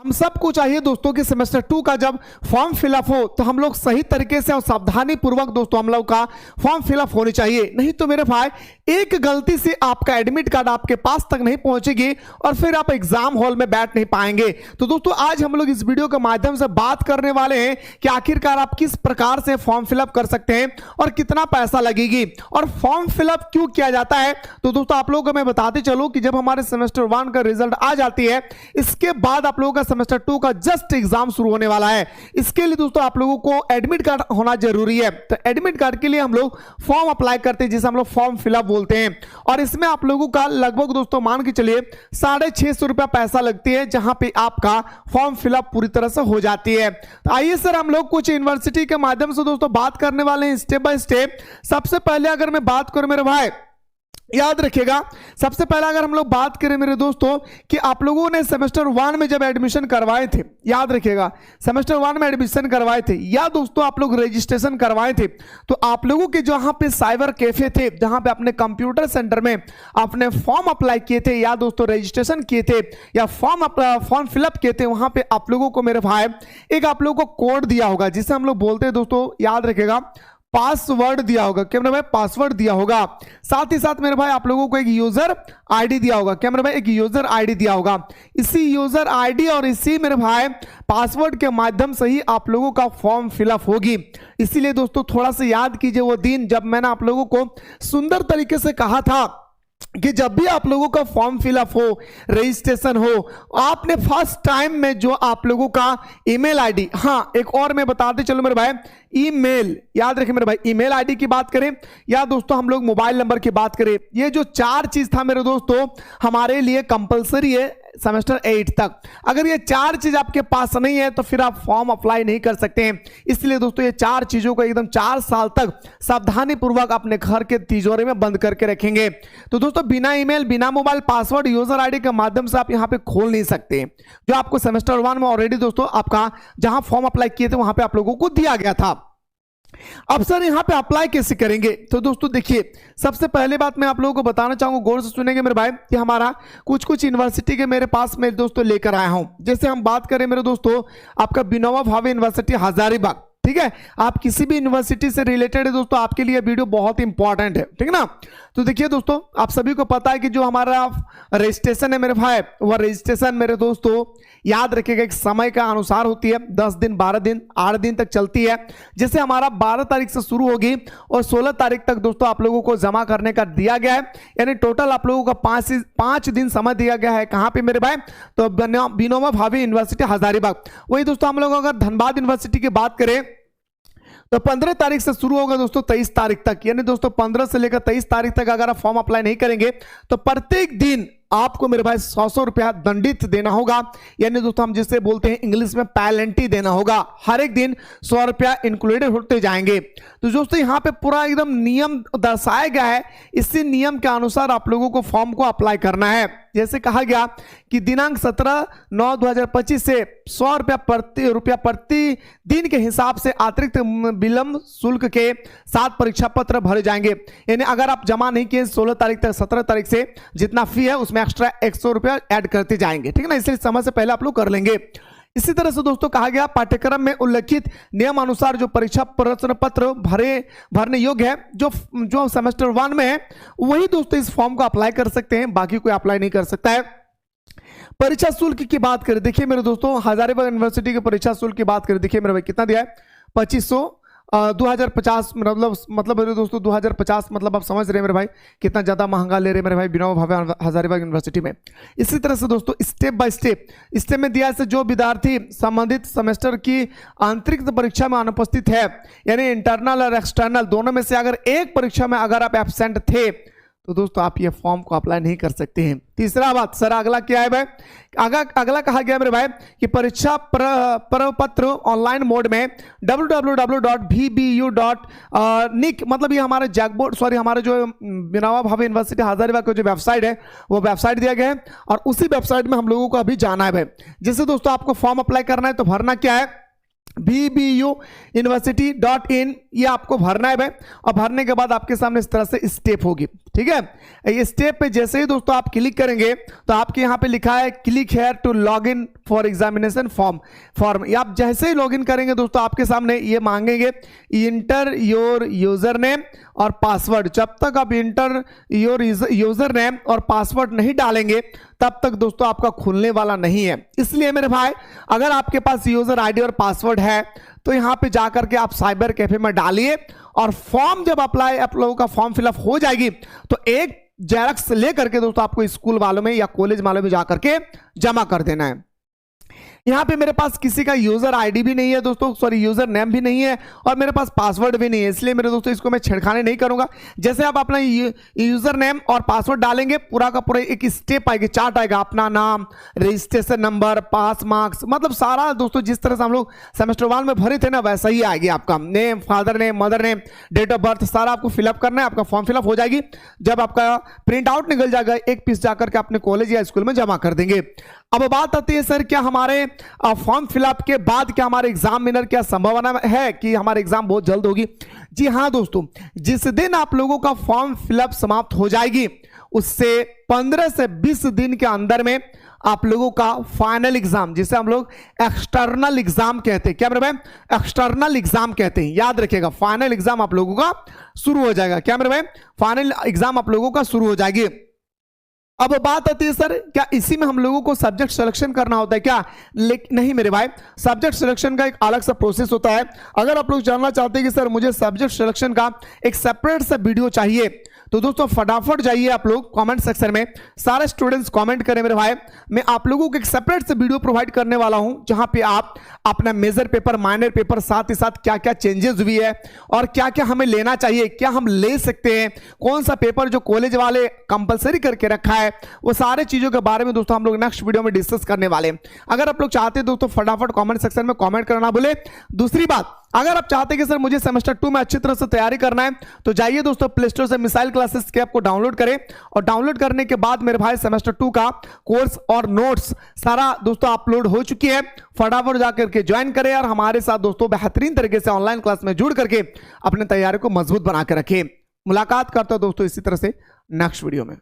हम सबको चाहिए दोस्तों कि सेमेस्टर 2 का जब फॉर्म फिलअप हो तो हम लोग सही तरीके से और सावधानी पूर्वक दोस्तों हम लोग का फॉर्म फिलअप होनी चाहिए। नहीं तो मेरे भाई एक गलती से आपका एडमिट कार्ड आपके पास तक नहीं पहुंचेगी और फिर आप एग्जाम हॉल में बैठ नहीं पाएंगे। तो दोस्तों आज हम लोग इस वीडियो के माध्यम से बात करने वाले हैं कि आखिरकार आप किस प्रकार से फॉर्म फिलअप कर सकते हैं और कितना पैसा लगेगी और फॉर्म फिलअप क्यों किया जाता है। तो दोस्तों आप लोगों को मैं बताते चलूं कि जब हमारे सेमेस्टर 1 का रिजल्ट आ जाती है, इसके बाद आप लोगों का सेमेस्टर 2 का जस्ट एग्जाम शुरू होने वाला है। इसके लिए दोस्तों आप लोगों को एडमिट कार्ड होना जरूरी है। तो एडमिट कार्ड के लिए हम लोग फॉर्म अप्लाई करते हैं जिसे हम लोग फॉर्म फिलअप बोलते हैं और इसमें आप लोगों का लगभग दोस्तों मान के चलिए 650 रुपया पैसा लगती है, जहां पे आपका फॉर्म फिलअप पूरी तरह से हो जाती है। तो आइए सर हम लोग कुछ यूनिवर्सिटी के माध्यम से दोस्तों बात करने वाले हैं स्टेप बाय स्टेप। सबसे पहले अगर मैं बात करूं मेरे भाई, याद रखिएगा, सबसे पहले अगर हम लोग बात करें मेरे दोस्तों कि आप लोगों ने सेमेस्टर 1 में जब एडमिशन करवाए थे, याद रखिएगा सेमेस्टर 1 में एडमिशन करवाए थे या दोस्तों आप लोग रजिस्ट्रेशन करवाए थे, तो आप लोगों के जहां पे साइबर कैफे थे, जहां पे अपने कंप्यूटर सेंटर में आपने फॉर्म अप्लाई किए थे या दोस्तों रजिस्ट्रेशन किए थे या फॉर्म फिलअप किए थे, वहां पे आप लोगों को मेरे भाई एक आप लोगों को कोड दिया होगा जिसे हम लोग बोलते हैं दोस्तों, याद रखिएगा, पासवर्ड दिया होगा। क्या मेरे भाई, पासवर्ड दिया होगा। साथ ही साथ मेरे भाई आप लोगों को एक यूजर आईडी दिया होगा। क्या मेरे भाई, एक यूजर आईडी दिया होगा। इसी यूजर आईडी और इसी मेरे भाई पासवर्ड के माध्यम से ही आप लोगों का फॉर्म फिलअप होगी। इसीलिए दोस्तों थोड़ा सा याद कीजिए वो दिन जब मैंने आप लोगों को सुंदर तरीके से कहा था कि जब भी आप लोगों का फॉर्म फिलअप हो, रजिस्ट्रेशन हो, आपने फर्स्ट टाइम में जो आप लोगों का ईमेल आईडी, हाँ एक और मैं बताते चलो मेरे भाई, ईमेल याद रखें मेरे भाई, ईमेल आईडी की बात करें या दोस्तों हम लोग मोबाइल नंबर की बात करें, ये जो 4 चीज था मेरे दोस्तों हमारे लिए कंपलसरी है सेमेस्टर 8 तक। अगर ये 4 चीज आपके पास नहीं है तो फिर आप फॉर्म अप्लाई नहीं कर सकते हैं। इसलिए दोस्तों ये 4 चीजों को एकदम 4 साल तक सावधानी पूर्वक अपने घर के तिजोरी में बंद करके रखेंगे। तो दोस्तों बिना ईमेल, बिना मोबाइल, पासवर्ड, यूजर आईडी के माध्यम से आप यहां पे खोल नहीं सकते, जो आपको सेमेस्टर 1 में ऑलरेडी दोस्तों आपका जहां फॉर्म अप्लाई किए थे वहां पे आप लोगों को दिया गया था। अब सर यहां पे अप्लाई कैसे करेंगे, तो दोस्तों देखिए सबसे पहले बात मैं आप लोगों को बताना चाहूंगा, गौर से सुनेंगे मेरे भाई, कि हमारा कुछ यूनिवर्सिटी के मेरे पास मेरे दोस्तों लेकर आया हूं। जैसे हम बात करें मेरे दोस्तों आपका विनोबा भावे यूनिवर्सिटी हजारीबाग, ठीक है, आप किसी भी यूनिवर्सिटी से रिलेटेड है दोस्तों, आपके लिए वीडियो बहुत इंपॉर्टेंट है, ठीक है ना। तो देखिए दोस्तों आप सभी को पता है कि जो हमारा रजिस्ट्रेशन है मेरे भाई, वह रजिस्ट्रेशन मेरे दोस्तों याद रखिएगा एक समय का अनुसार होती है, 10 दिन, 12 दिन, 8 दिन तक चलती है। जैसे हमारा 12 तारीख से शुरू होगी और 16 तारीख तक दोस्तों आप लोगों को जमा करने का दिया गया है, यानी टोटल आप लोगों का 5 दिन समय दिया गया है। कहां पे मेरे भाई, तो विनोबा भावे यूनिवर्सिटी हजारीबाग। वही दोस्तों हम लोग अगर धनबाद यूनिवर्सिटी की बात करें तो 15 तारीख से शुरू होगा दोस्तों 23 तारीख तक, यानी दोस्तों 15 से लेकर 23 तारीख तक अगर आप फॉर्म अप्लाई नहीं करेंगे तो प्रत्येक दिन आपको मेरे भाई 100 रुपया दंडित देना होगा, यानी दोस्तों हम जिसे बोलते हैं इंग्लिश में पेनल्टी देना होगा। हर एक दिन 100 रुपया इंक्लूडेड होते जाएंगे। तो दोस्तों यहाँ पे पूरा एकदम नियम दर्शाया गया है, इसी नियम के अनुसार आप लोगों को फॉर्म को अप्लाई करना है। जैसे कहा गया कि दिनांक 17/9/2025 से 100 रुपया प्रति दिन के हिसाब से अतिरिक्त विलंब शुल्क के साथ परीक्षा पत्र भरे जाएंगे। यानी अगर आप जमा नहीं किए 16 तारीख तक, 17 तारीख से जितना फी है उसमें एक्स्ट्रा 100 रुपया ऐड करते जाएंगे, ठीक है ना। इसलिए समय से पहले आप लोग कर लेंगे। इसी तरह से दोस्तों कहा गया पाठ्यक्रम में उल्लिखित नियम अनुसार जो परीक्षा प्रश्न पत्र भरने योग्य है, जो सेमेस्टर 1 में है, वही दोस्तों इस फॉर्म को अप्लाई कर सकते हैं, बाकी कोई अप्लाई नहीं कर सकता है। परीक्षा शुल्क की बात करें, देखिए मेरे दोस्तों हजारीबाग यूनिवर्सिटी के परीक्षा शुल्क की बात करें, देखिए मेरे भाई कितना दिया है, 2500 2050 मतलब मेरे दोस्तों 2050 मतलब आप समझ रहे हैं मेरे भाई कितना ज्यादा महंगा ले रहे हैं मेरे भाई विनोबा भावे हजारीबाग यूनिवर्सिटी में। इसी तरह से दोस्तों स्टेप बाय स्टेप में दिया है, जो विद्यार्थी संबंधित सेमेस्टर की आंतरिक परीक्षा में अनुपस्थित है, यानी इंटरनल और एक्सटर्नल दोनों में से अगर एक परीक्षा में अगर आप एब्सेंट थे तो दोस्तों आप ये फॉर्म को अप्लाई नहीं कर सकते हैं। तीसरा बात सर अगला क्या है भाई, अगला कहा गया मेरे भाई कि परीक्षा प्रपत्र ऑनलाइन मोड में www.vbu.nic मतलब ये हमारे जैकबोर्ड हमारे जो विनोबा भावे यूनिवर्सिटी हजारीबाग का जो वेबसाइट है वो वेबसाइट दिया गया है और उसी वेबसाइट में हम लोगों को अभी जाना है भाई। जैसे दोस्तों आपको फॉर्म अप्लाई करना है तो भरना क्या है, bbuuniversity.in ये आपको भरना है भाई। और भरने के बाद आपके सामने इस तरह से स्टेप होगी, ठीक है। ये स्टेप पे जैसे ही दोस्तों आप क्लिक करेंगे तो आपके यहाँ पे लिखा है click here to log in for examination form. ये आप जैसे ही लॉग इन करेंगे दोस्तों आपके सामने ये मांगेंगे इंटर योर यूजर नेम और पासवर्ड। जब तक आप इंटर योर यूजर नेम और पासवर्ड नहीं डालेंगे तब तक दोस्तों आपका खुलने वाला नहीं है। इसलिए मेरे भाई अगर आपके पास यूजर आईडी और पासवर्ड है तो यहां पे जाकर के आप साइबर कैफे में डालिए और फॉर्म जब अप्लाई आप लोगों का फॉर्म फिलअप हो जाएगी तो एक जेरॉक्स लेकर के दोस्तों आपको स्कूल वालों में या कॉलेज वालों में जाकर के जमा कर देना है। यहाँ पे मेरे पास किसी का यूजर आईडी भी नहीं है दोस्तों, सॉरी यूजर नेम भी नहीं है और मेरे पास पासवर्ड भी नहीं है, इसलिए मेरे दोस्तों इसको मैं छेड़खानी नहीं करूंगा। जैसे आप अपना यूजर नेम और पासवर्ड डालेंगे पूरा का पूरा एक स्टेप आएगी, चार्ट आएगा, अपना नाम, रजिस्ट्रेशन नंबर, पास मार्क्स, मतलब सारा दोस्तों जिस तरह से हम लोग सेमेस्टर 1 में भरे थे ना वैसा ही आएगी। आपका name, father name, mother name, date of birth सारा आपको फिलअप करना है। आपका फॉर्म फिलअप हो जाएगी। जब आपका प्रिंट आउट निकल जाएगा एक पीस जाकर के अपने कॉलेज या स्कूल में जमा कर देंगे। अब बात आती है सर क्या हमारे फॉर्म फिलअप के बाद क्या हमारे एग्जाम विनर क्या संभावना है कि हमारे एग्जाम बहुत जल्द होगी? जी हाँ दोस्तों, जिस दिन आप लोगों का फॉर्म फिलअप समाप्त हो जाएगी उससे 15 से 20 दिन के अंदर में आप लोगों का फाइनल एग्जाम, जिसे हम लोग एक्सटर्नल एग्जाम कहते हैं, क्या मेरे भाई, एक्सटर्नल एग्जाम कहते हैं, याद रखिएगा। फाइनल एग्जाम आप लोगों का शुरू हो जाएगा, क्या मेरे भाई, फाइनल एग्जाम आप लोगों का शुरू हो जाएगी। अब बात आती है सर क्या इसी में हम लोगों को सब्जेक्ट सिलेक्शन करना होता है क्या? लेकिन नहीं मेरे भाई, सब्जेक्ट सिलेक्शन का एक अलग सा प्रोसेस होता है। अगर आप लोग जानना चाहते हैं कि सर मुझे सब्जेक्ट सिलेक्शन का एक सेपरेट सा वीडियो चाहिए तो दोस्तों फटाफट जाइए आप लोग कमेंट सेक्शन में, सारे स्टूडेंट्स कमेंट करें मेरे भाई, मैं आप लोगों को एक सेपरेट से वीडियो प्रोवाइड करने वाला हूं जहां पे आप अपना मेजर पेपर, माइनर पेपर, साथ ही साथ क्या क्या चेंजेस हुई है और क्या क्या हमें लेना चाहिए, क्या हम ले सकते हैं, कौन सा पेपर जो कॉलेज वाले कंपलसरी करके रखा है, वो सारे चीजों के बारे में दोस्तों हम लोग नेक्स्ट वीडियो में डिस्कस करने वाले हैं। अगर आप लोग चाहते हैं दोस्तों फटाफट कॉमेंट सेक्शन में कॉमेंट करना भूले। दूसरी बात, अगर आप चाहते हैं कि सर मुझे सेमेस्टर 2 में अच्छी तरह से तैयारी करना है तो जाइए दोस्तों प्ले स्टोर से मिसाइल क्लासेस के ऐप को डाउनलोड करें और डाउनलोड करने के बाद मेरे भाई सेमेस्टर 2 का कोर्स और नोट्स सारा दोस्तों अपलोड हो चुकी है। फटाफट जाकर के ज्वाइन करें और हमारे साथ दोस्तों बेहतरीन तरीके से ऑनलाइन क्लास में जुड़ करके अपने तैयारी को मजबूत बना के रखें। मुलाकात करता हूं दोस्तों इसी तरह से नेक्स्ट वीडियो में।